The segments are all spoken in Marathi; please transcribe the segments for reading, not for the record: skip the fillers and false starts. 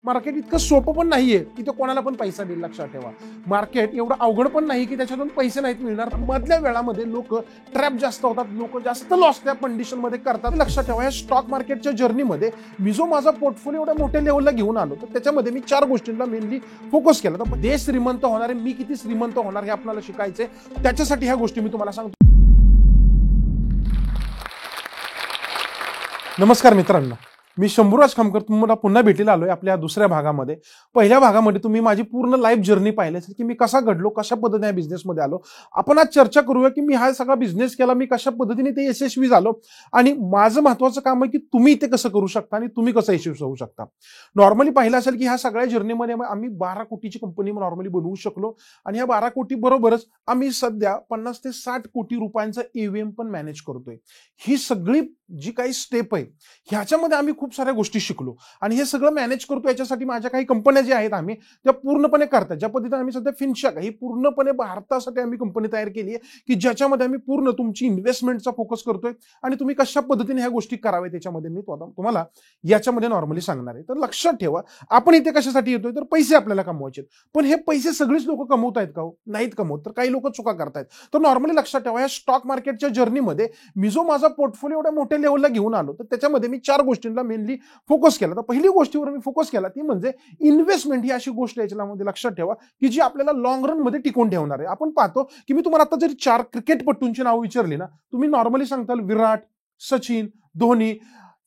मार्केट इतकं सोपं पण नाहीये की तो कोणाला पण पैसा देईल. लक्षात ठेवा, मार्केट एवढं अवघड पण नाही की त्याच्यातून पैसे नाहीत मिळणार. मधल्या वेळामध्ये लोक ट्रॅप जास्त होतात, लोक जास्त लॉस त्या कंडिशन मध्ये करतात. लक्षात ठेवा, या स्टॉक मार्केटच्या जर्नीमध्ये मी जो माझा पोर्टफोलिओ एवढ्या मोठ्या लेवलला घेऊन आलो, तर त्याच्यामध्ये मी 4 गोष्टींना मेनली फोकस केला. तर देश श्रीमंत होणार आहे, मी किती श्रीमंत होणार हे आपल्याला शिकायचंय. त्याच्यासाठी ह्या गोष्टी मी तुम्हाला सांगतो. नमस्कार मित्रांनो, मी शंभूराज खामकर तुम्हाला पुन्हा भेटीला आलोय आपल्या दुसऱ्या भागामध्ये. पहिल्या भागामध्ये तुम्ही माझी पूर्ण लाईफ जर्नी पाहिली असेल की मी कसा घडलो, कशा पद्धतीने या बिझनेसमध्ये आलो. आपण आज चर्चा करूया की मी हा सगळा बिझनेस केला, मी कशा पद्धतीने ते यशस्वी झालो आणि माझं महत्त्वाचं काम आहे की तुम्ही ते कसं करू शकता आणि तुम्ही कसं यशस्वी होऊ शकता. नॉर्मली पाहिलं असेल की ह्या सगळ्या जर्नीमध्ये आम्ही 12 कोटीची कंपनी नॉर्मली बनवू शकलो आणि ह्या 12 कोटी बरोबरच आम्ही सध्या 50 ते 60 कोटी रुपयांचा EVM पण मॅनेज करतोय. ही सगळी जी काही स्टेप आहे ह्याच्यामध्ये आम्ही खूप साऱ्या गोष्टी शिकलो आणि हे सगळं मॅनेज करतो. याच्यासाठी माझ्या काही कंपन्या ज्या आहेत आम्ही त्या पूर्णपणे करतात. ज्या पद्धतीने आम्ही सध्या फिनशॅक ही पूर्णपणे भारतासाठी आम्ही कंपनी तयार केली आहे की ज्याच्यामध्ये आम्ही पूर्ण तुमची इन्व्हेस्टमेंटचा फोकस करतोय आणि तुम्ही कशा पद्धतीने ह्या गोष्टी कराव्या त्याच्यामध्ये मी तुम्हाला याच्यामध्ये नॉर्मली सांगणार आहे. तर लक्षात ठेवा, आपण इथे कशासाठी येतोय तर पैसे आपल्याला कमवायचे. पण हे पैसे सगळीच लोक कमवत आहेत का? नाहीत कमवत. तर काही लोक चुका करतायत. तर नॉर्मली लक्षात ठेवा, या स्टॉक मार्केटच्या जर्नीमध्ये मी जो माझा पोर्टफोलिओ एवढ्या मोठ्या लेवलला घेऊन आलो, तर त्याच्यामध्ये मी 4 गोष्टींना मेनली फोकस केला. तर पहिली गोष्टीवर मी फोकस केला ती म्हणजे इन्व्हेस्टमेंट. ही अशी गोष्ट याच्यामध्ये लक्षात ठेवा की जी आपल्याला लॉंग रन मध्ये टिकून ठेवणार आहे. आपण पाहतो की मी तुम्हाला आता जरी 4 क्रिकेटपटूंची नावं विचारली ना, तुम्ही नॉर्मली सांगताल विराट, सचिन, धोनी.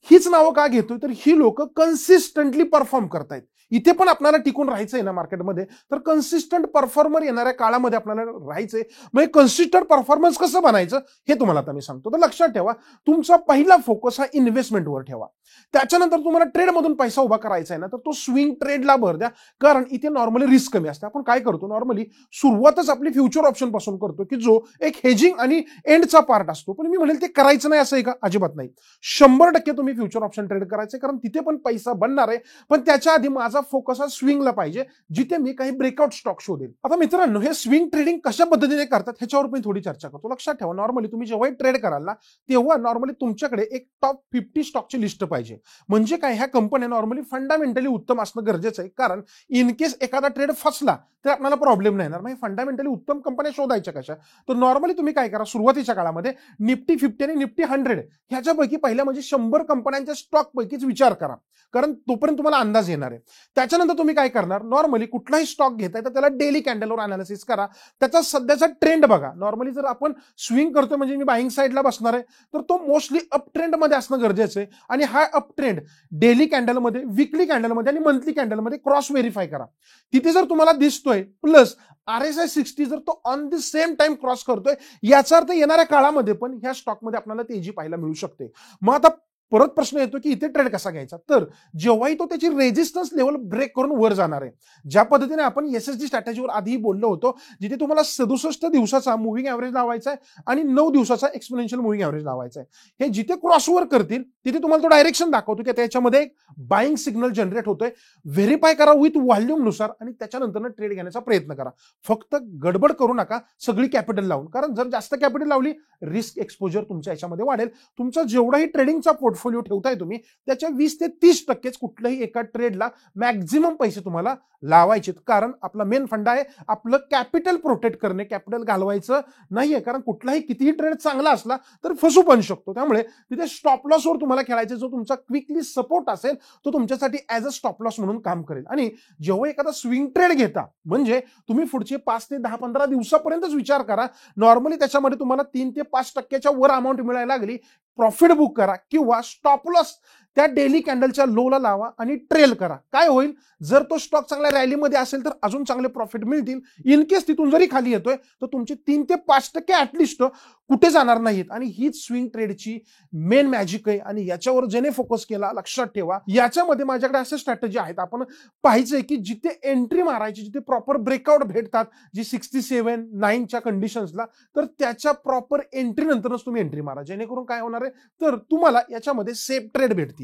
हीच नावं का घेतोय तर ही लोक कन्सिस्टंटली परफॉर्म करतायत. इथे पण आपल्याला टिकून राहायचंय ना मार्केटमध्ये, तर कन्सिस्टंट परफॉर्मर येणाऱ्या काळामध्ये आपल्याला राहायचंय. मग कन्सिस्टंट परफॉर्मन्स कसं बनायचं हे तुम्हाला आता मी सांगतो. तर लक्षात ठेवा, तुमचा पहिला फोकस हा इन्व्हेस्टमेंटवर ठेवा. त्याच्यानंतर तुम्हाला ट्रेडमधून पैसा उभा करायचा आहे ना, तर तो स्विंग ट्रेडला भर द्या, कारण इथे नॉर्मली रिस्क कमी असते. आपण काय करतो, नॉर्मली सुरुवातच आपली फ्युचर ऑप्शन पासून करतो की जो एक हेजिंग आणि एंडचा पार्ट असतो. पण मी म्हणेल ते करायचं नाही असं आहे का? अजिबात नाही. 100% तुम्ही फ्युचर ऑप्शन ट्रेड करायचे, कारण तिथे पण पैसा बनणार आहे. पण त्याच्या आधी माझा फोकस हा स्विंगला पाहिजे, जिथे मी काही ब्रेकआउट स्टॉक शोधेल. आता मित्रांनो, हे स्विंग ट्रेडिंग कशा पद्धतीने करतात ह्याच्यावर मी थोडी चर्चा करतो. लक्षात ठेवा, नॉर्मली तुम्ही जेव्हाही ट्रेड कराल ना, तेव्हा नॉर्मली तुमच्याकडे एक टॉप 50 स्टॉकची लिस्ट पाहिजे. म्हणजे काय, ह्या कंपन्या नॉर्मली फंडामेंटली उत्तम असणं गरजेचं आहे, कारण इन केस एखादा ट्रेड फसला तर आपल्याला प्रॉब्लेम नाही येणार. मग फंडामेंटली उत्तम कंपन्या शोधायच्या कशा? तर नॉर्मली तुम्ही काय करा, सुरुवातीच्या काळामध्ये निफ्टी 50 आणि निफ्टी 100 ह्याच्यापैकी पहिल्या म्हणजे 100 कंपन्यांच्या स्टॉक पैकीच विचार करा, कारण तोपर्यंत तुम्हाला अंदाज येणार आहे. त्याच्यानंतर तुम्ही काय करणार, नॉर्मली कुठलाही स्टॉक घेताय तर त्याला डेली कॅन्डलवर अनालिसिस करा, त्याचा सध्याचा ट्रेंड बघा. नॉर्मली जर आपण स्विंग करतोय म्हणजे मी बाईंग साईडला बसणार आहे, तर तो मोस्टली अप ट्रेंड मध्ये असणं गरजेचं आहे. आणि हा अप ट्रेंड डेली कॅन्डलमध्ये, वीकली कॅन्डलमध्ये आणि मंथली कॅन्डलमध्ये क्रॉस व्हेरीफाय करा. तिथे जर तुम्हाला दिसतोय प्लस RSI 60 जर तो on the same time cross करतोय, याचा अर्थ येणाऱ्या काळामध्ये पण ह्या स्टॉकमध्ये आपल्याला तेजी पाहायला मिळू शकते. मग आता परत प्रश्न येतो की इथे ट्रेड कसा घ्यायचा? तर जेव्हाही तो त्याची रेजिस्टन्स लेवल ब्रेक करून वर जाणार आहे, ज्या पद्धतीने आपण SSD स्ट्रॅटेजीवर आधी बोललो होतो, जिथे तुम्हाला 67 दिवसाचा मुव्हिंग ॲव्हरेज लावायचा आहे आणि 9 दिवसाचा एक्सपोनेन्शियल मुव्हिंग ॲव्हरेज लावायचा आहे. हे जिथे क्रॉसओव्हर करतील तिथे तुम्हाला तो डायरेक्शन दाखवतो की त्याच्यामध्ये एक बाईंग सिग्नल जनरेट होतोय. व्हेरीफाय करा विथ व्हॉल्यूम नुसार आणि त्याच्यानंतर ट्रेड घेण्याचा प्रयत्न करा. फक्त गडबड करू नका सगळी कॅपिटल लावून, कारण जर जास्त कॅपिटल लावली रिस्क एक्सपोजर तुमच्या याच्यामध्ये वाढेल. तुमचा जेवढाही ट्रेडिंगचा पोर्टफोलिओ ठेवताय तुम्ही, त्याच्या 20 ते 30% कुठल्याही एका ट्रेडला मॅक्झिमम पैसे तुम्हाला लावायचे, कारण आपला मेन फंडा आहे आपलं कॅपिटल प्रोटेक्ट करणे, कॅपिटल घालवायचं नाहीये. कारण कुठलाही कितीही ट्रेड चांगला असला तर फसू पण शकतो. त्यामुळे तिथे स्टॉप लॉसवर तुम्हाला खेळायचं. जो तुमचा क्विकली सपोर्ट असेल तो तुमच्यासाठी ऍज अ स्टॉप लॉस म्हणून काम करेल. आणि जेव्हा एखादा स्विंग ट्रेड घेता म्हणजे तुम्ही पुढचे 5 ते 10-15 दिवसापर्यंतच विचार करा. नॉर्मली त्याच्यामध्ये तुम्हाला 3 ते 5% वर अमाऊंट मिळायला लागली, प्रॉफिट बुक करा किंवा स्टॉप लॉस त्या डेली कॅन्डलच्या लोला लावा आणि ट्रेल करा. काय होईल, जर तो स्टॉक चांगल्या रॅलीमध्ये असेल तर अजून चांगले प्रॉफिट मिळतील. इन केस तिथून जरी खाली येतोय तर तुमचे 3 ते 5% ऍटलिस्ट कुठे जाणार नाहीत. आणि हीच स्विंग ट्रेडची मेन मॅजिक आहे आणि याच्यावर ज्याने फोकस केला, लक्षात ठेवा, याच्यामध्ये माझ्याकडे असे स्ट्रॅटेजी आहेत. आपण पाहायचंय की जिथे एंट्री मारायची, जिथे प्रॉपर ब्रेकआउट भेटतात, जी 67-9च्या कंडिशन्सला, तर त्याच्या प्रॉपर एंट्री नंतरच तुम्ही एंट्री मारा. जेणेकरून काय होणार आहे, तर तुम्हाला याच्यामध्ये सेफ ट्रेड भेटतील.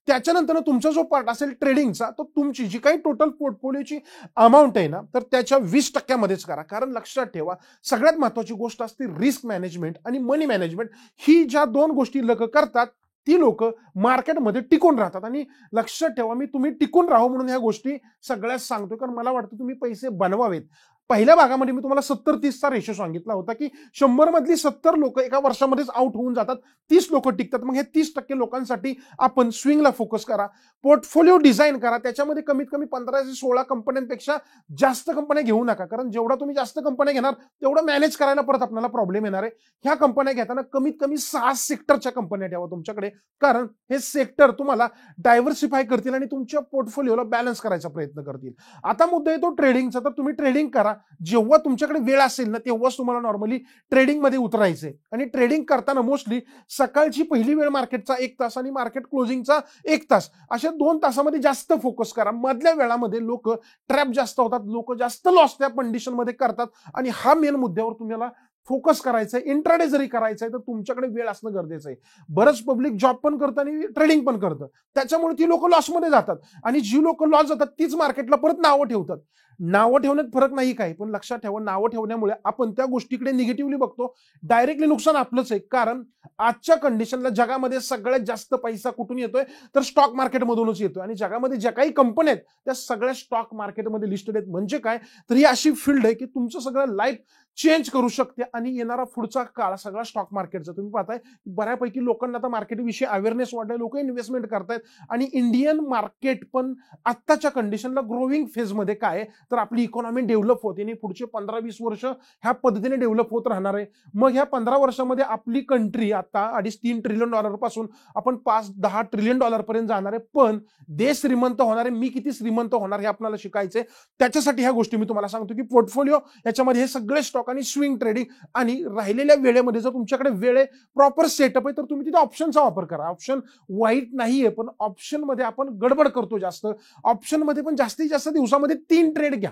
त्याच्यानंतर तुमचा जो पार्ट असेल ट्रेडिंगचा, तो तुमची जी काही टोटल पोर्टफोलिओची अमाऊंट आहे ना, तर त्याच्या 20% मध्येच करा. कारण लक्षात ठेवा, सगळ्यात महत्वाची गोष्ट असते रिस्क मॅनेजमेंट आणि मनी मॅनेजमेंट. ही ज्या 2 गोष्टी लोक करतात ती लोक मार्केटमध्ये टिकून राहतात. आणि लक्षात ठेवा, मी तुम्ही टिकून राहो म्हणून ह्या गोष्टी सगळ्याच सांगतोय, कारण मला वाटतं तुम्ही पैसे बनवावेत. पहिल्या भागामध्ये मी तुम्हाला 70-30चा रेशो सांगितला होता, की 100 मधली 70 लोक एका वर्षामध्येच आउट होऊन जातात, 30 लोक टिकतात. मग हे 30% लोकांसाठी आपण स्विंगला फोकस करा, पोर्टफोलिओ डिझाईन करा, त्याच्यामध्ये कमीत कमी 15 ते 16 कंपन्यांपेक्षा जास्त कंपन्या घेऊ नका, कारण जेवढा तुम्ही जास्त कंपन्या घेणार तेवढं मॅनेज करायला परत आपल्याला प्रॉब्लेम येणार आहे. ह्या कंपन्या घेताना कमीत कमी 6 सेक्टरच्या कंपन्या ठेवा तुमच्याकडे, कारण हे सेक्टर तुम्हाला डायव्हर्सिफाय करतील आणि तुमच्या पोर्टफोलिओला बॅलन्स करायचा प्रयत्न करतील. आता मुद्दा येतो ट्रेडिंगचा, तर तुम्ही ट्रेडिंग करा जेव्हा तुमच्याकडे वेळ असेल ना, तेव्हाच तुम्हाला नॉर्मली ट्रेडिंग मध्ये उतरायचंय. आणि ट्रेडिंग करताना मोस्टली सकाळची पहिली वेळ मार्केटचा 1 तास आणि मार्केट क्लोजिंगचा 1 तास, अशा 2 तासामध्ये जास्त फोकस करा. मधल्या वेळामध्ये लोक ट्रॅप जास्त होतात, लोक जास्त लॉस त्या कंडिशन मध्ये करतात, आणि हा मेन मुद्द्यावर तुम्हाला फोकस करायचंय. इंट्राडे जरी करायचंय तर तुमच्याकडे वेळ असणं गरजेचं आहे. बरंच पब्लिक जॉब पण करतं आणि ट्रेडिंग पण करतं, त्याच्यामुळे ती लोक लॉसमध्ये जातात, आणि जी लोक लॉस जातात तीच मार्केटला परत नावं ठेवतात. नावं ठेवण्यात फरक नाही काही, पण लक्षात ठेवा, नावं ठेवण्यामुळे आपण त्या गोष्टीकडे निगेटिव्हली बघतो, डायरेक्टली नुकसान आपलंच आहे. कारण आजच्या कंडिशनला जगामध्ये सगळ्यात जास्त पैसा कुठून येतोय, तर स्टॉक मार्केटमधूनच येतोय. आणि जगामध्ये ज्या काही कंपन्या आहेत त्या सगळ्या स्टॉक मार्केटमध्ये लिस्टेड आहेत. म्हणजे काय, तर ही अशी फील्ड आहे की तुमचं सगळं लाईफ चेंज करू शकते, आणि येणारा पुढचा काळ सगळा स्टॉक मार्केटचा. तुम्ही पाहताय बऱ्यापैकी लोकांना आता मार्केटविषयी अवेअरनेस वाढलाय, लोक इन्व्हेस्टमेंट करतायत, आणि इंडियन मार्केट पण आत्ताच्या कंडिशनला ग्रोविंग फेजमध्ये काय, तर आपली इकॉनॉमी डेव्हलप होते आणि पुढचे 15-20 वर्ष ह्या पद्धतीने डेव्हलप होत राहणार आहे. मग ह्या 15 वर्षामध्ये आपली कंट्री आता $2.5-3 ट्रिलियन पासून आपण $5-10 ट्रिलियन पर्यंत जाणार आहे. पण देश श्रीमंत होणार आहे, मी किती श्रीमंत होणार हे आपल्याला शिकायचंय. त्याच्यासाठी ह्या गोष्टी मी तुम्हाला सांगतो की पोर्टफोलिओ याच्यामध्ये हे सगळे स्टॉक आणि स्विंग ट्रेडिंग, आणि राहिलेल्या वेळेमध्ये जर तुमच्याकडे वेळ आहे, प्रॉपर सेटअप आहे, तर तुम्ही तिथे ऑप्शनचा वापर करा. ऑप्शन वाईट नाहीये, पण ऑप्शन मध्ये आपण गडबड करतो जास्त. ऑप्शन मध्ये पण जास्तीत जास्त दिवसामध्ये 3 ट्रेड घ्या.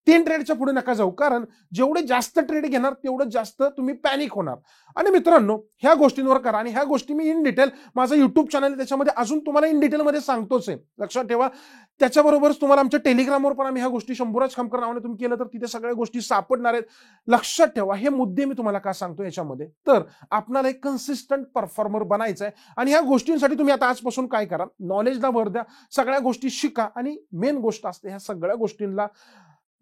3 ट्रेडच्या पुढे नका जाऊ, कारण जेवढे जास्त ट्रेड घेणार तेवढं जास्त तुम्ही पॅनिक होणार. आणि मित्रांनो, ह्या गोष्टींवर करा, आणि ह्या गोष्टी मी इन डिटेल माझं युट्यूब चॅनल आहे त्याच्यामध्ये अजून तुम्हाला इन डिटेलमध्ये सांगतोच आहे, लक्षात ठेवा. त्याच्याबरोबरच तुम्हाला आमच्या टेलिग्रामवर पण आम्ही ह्या गोष्टी शंभूराज खामकर नावाने तुम्ही केलं तर तिथे सगळ्या गोष्टी सापडणार आहेत. लक्षात ठेवा, हे मुद्दे मी तुम्हाला का सांगतो याच्यामध्ये, तर आपल्याला एक कन्सिस्टंट परफॉर्मर बनायचं आहे. आणि ह्या गोष्टींसाठी तुम्ही आता आजपासून काय करा, नॉलेजला भर द्या, सगळ्या गोष्टी शिका. आणि मेन गोष्ट असते, ह्या सगळ्या गोष्टींना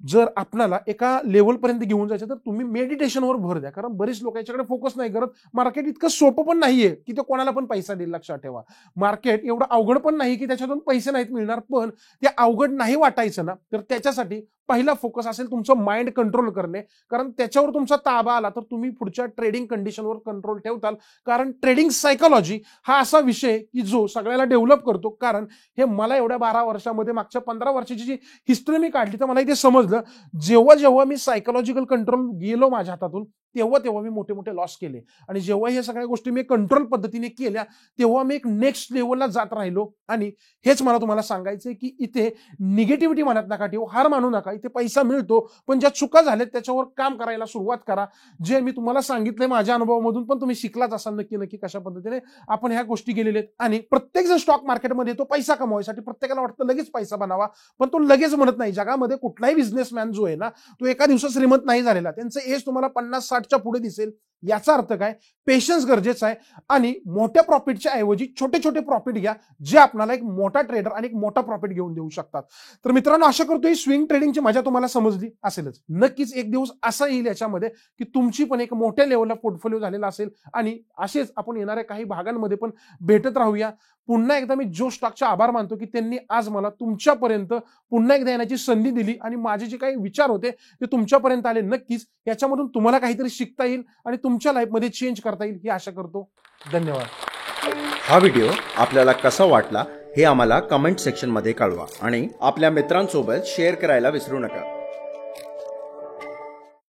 जर आपल्याला एका लेवलपर्यंत घेऊन जायचं तर तुम्ही मेडिटेशनवर भर द्या, कारण बरीच लोक याच्याकडे फोकस नाही करत. मार्केट इतकं सोपं पण नाहीये की ते कोणाला पण पैसा देईल. लक्षात ठेवा, मार्केट एवढं अवघड पण नाही की त्याच्यातून पैसे नाहीत मिळणार, पण ते अवघड नाही वाटायचं ना, तर त्याच्यासाठी पहिला फोकस असेल तुमचं माइंड कंट्रोल करणे, कारण त्याच्यावर तुमचा ताबा आला तर तुम्ही पुढच्या ट्रेडिंग कंडिशनवर कंट्रोल ठेवताल. कारण ट्रेडिंग सायकोलॉजी हा असा विषय की जो सगळ्याला डेव्हलप करतो. कारण हे मला एवढ्या 12 वर्षामध्ये, मागच्या 15 वर्षाची जी हिस्ट्री मी काढली, तर मला इथे समजलं, जेव्हा जेव्हा मी सायकोलॉजिकल कंट्रोल गेलो माझ्या हातातून, तेव्हा तेव्हा मी मोठे मोठे लॉस केले. आणि जेव्हा हे सगळ्या गोष्टी मी कंट्रोल पद्धतीने केल्या, तेव्हा मी एक नेक्स्ट लेवलला जात राहिलो. आणि हेच मला तुम्हाला सांगायचंय की इथे निगेटिव्हिटी मनात नका ठेवू, हार मानू नका. इथे पैसा मिळतो, पण ज्या चुका झाल्यात त्याच्यावर काम करायला सुरुवात करा. जे मी तुम्हाला सांगितलंय माझ्या अनुभवामधून पण तुम्ही शिकलाच असाल नक्की नक्की कशा पद्धतीने आपण ह्या गोष्टी गेलेल्या आहेत. आणि प्रत्येक जण स्टॉक मार्केटमध्ये येतो पैसा कमवायसाठी, प्रत्येकाला वाटतं लगेच पैसा बनावा, पण तो लगेच म्हणत नाही. जगामध्ये कुठलाही बिझनेसमॅन जो आहे ना, तो एका दिवसात श्रीमंत नाही झालेला. त्यांचं एज तुम्हाला 50-60च्या पुढे दिसेल. याचा अर्थ काय, पेशन्स गरजेचा आहे. आणि मोठ्या प्रॉफिटच्या ऐवजी छोटे छोटे प्रॉफिट घ्या, जे आपल्याला एक मोठा ट्रेडर आणि एक मोठा प्रॉफिट घेऊन देऊ शकतात. तर मित्रांनो, आशा करतो ही स्विंग ट्रेडिंगची मजा तुम्हाला समजली असेलच. नक्कीच एक दिवस असा येईल याच्यामध्ये की तुमची पण एक मोठ्या लेवलला पोर्टफोलिओ झालेला असेल. आणि असेच आपण येणाऱ्या काही भागांमध्ये पण भेटत राहूया. पुन्हा एकदा मी जो स्टॉकचे आभार मानतो की त्यांनी आज मला तुमच्यापर्यंत पुन्हा एकदा येण्याची संधी दिली, आणि माझे जे काही विचार होते ते तुमच्यापर्यंत आले. नक्कीच याच्यामधून तुम्हाला काहीतरी शिकता येईल आणि तुमच्या लाईफमध्ये चेंज करता येईल ही आशा करतो. धन्यवाद. हा व्हिडिओ आपल्याला कसा वाटला हे आम्हाला कमेंट सेक्शन मध्ये कळवा, आणि आपल्या मित्रांसोबत शेअर करायला विसरू नका.